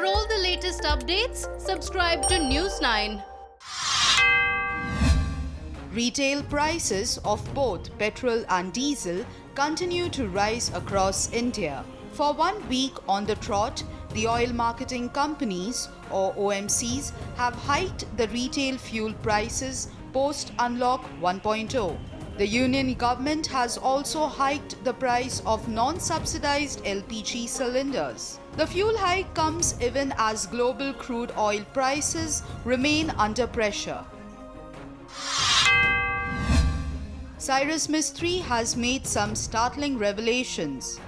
For all the latest updates, subscribe to News9. Retail prices of both petrol and diesel continue to rise across India. For 1 week on the trot, the oil marketing companies or OMCs have hiked the retail fuel prices post-unlock 1.0. The union government has also hiked the price of non-subsidized LPG cylinders. The fuel hike comes even as global crude oil prices remain under pressure. Cyrus Mistry has made some startling revelations.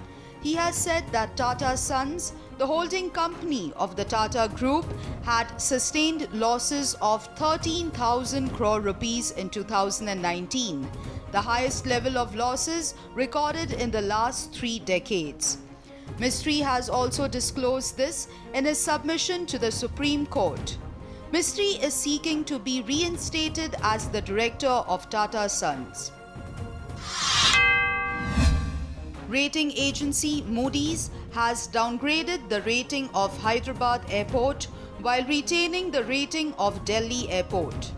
He has said that Tata Sons, the holding company of the Tata Group, had sustained losses of 13,000 crore rupees in 2019, the highest level of losses recorded in the last 3 decades. Mistry has also disclosed this in his submission to the Supreme Court. Mistry is seeking to be reinstated as the director of Tata Sons. Rating agency Moody's has downgraded the rating of Hyderabad Airport while retaining the rating of Delhi Airport.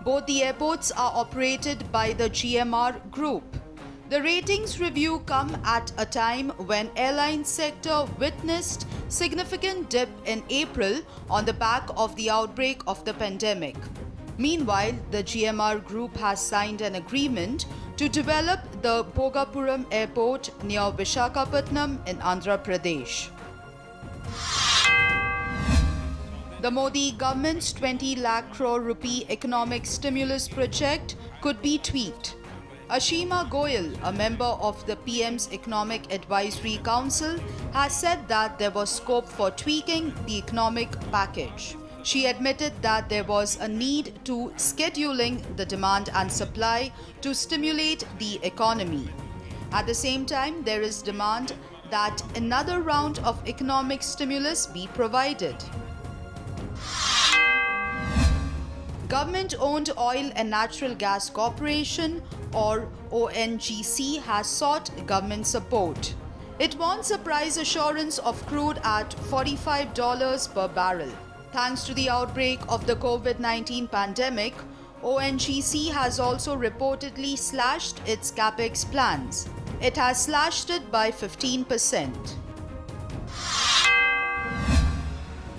Both the airports are operated by the GMR Group. The ratings review come at a time when airline sector witnessed significant dip in April on the back of the outbreak of the pandemic. Meanwhile, the GMR Group has signed an agreement to develop the Bhogapuram Airport near Visakhapatnam in Andhra Pradesh. The Modi government's 20 lakh crore rupee economic stimulus project could be tweaked. Ashima Goyal, a member of the PM's Economic Advisory Council, has said that there was scope for tweaking the economic package. She admitted that there was a need to scheduling the demand and supply to stimulate the economy. At the same time, there is demand that another round of economic stimulus be provided. Government-owned Oil and Natural Gas Corporation or ONGC has sought government support. It wants a price assurance of crude at $45 per barrel. Thanks to the outbreak of the COVID-19 pandemic, ONGC has also reportedly slashed its capex plans. It has slashed it by 15%.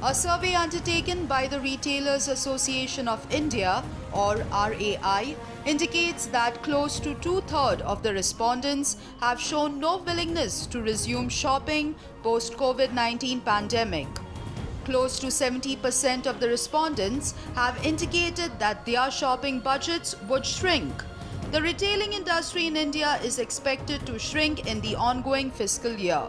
A survey undertaken by the Retailers Association of India or RAI indicates that close to 2/3 of the respondents have shown no willingness to resume shopping post-COVID-19 pandemic. Close to 70% of the respondents have indicated that their shopping budgets would shrink. The retailing industry in India is expected to shrink in the ongoing fiscal year.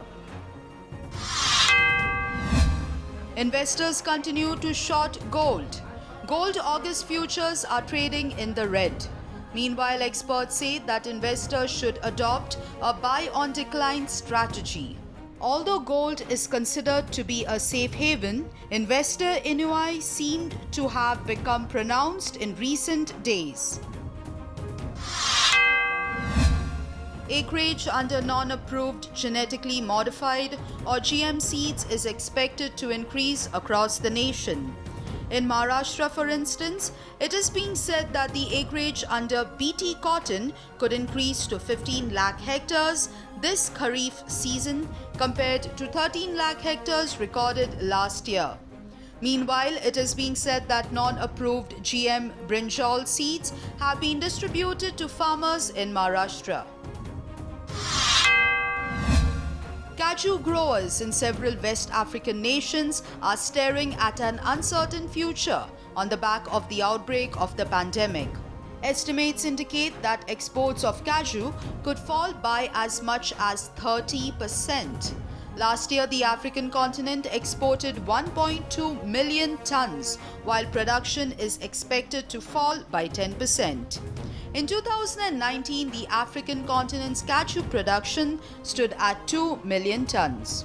Investors continue to short gold. Gold August futures are trading in the red. Meanwhile, experts say that investors should adopt a buy on decline strategy. Although gold is considered to be a safe haven, investor ennui seemed to have become pronounced in recent days. Acreage under non-approved genetically modified or GM seeds is expected to increase across the nation. In Maharashtra, for instance, it is being said that the acreage under BT cotton could increase to 15 lakh hectares this Kharif season compared to 13 lakh hectares recorded last year. Meanwhile, it is being said that non-approved GM brinjal seeds have been distributed to farmers in Maharashtra. Cashew growers in several West African nations are staring at an uncertain future on the back of the outbreak of the pandemic. Estimates indicate that exports of cashew could fall by as much as 30%. Last year, the African continent exported 1.2 million tons, while production is expected to fall by 10%. In 2019, the African continent's cashew production stood at 2 million tons.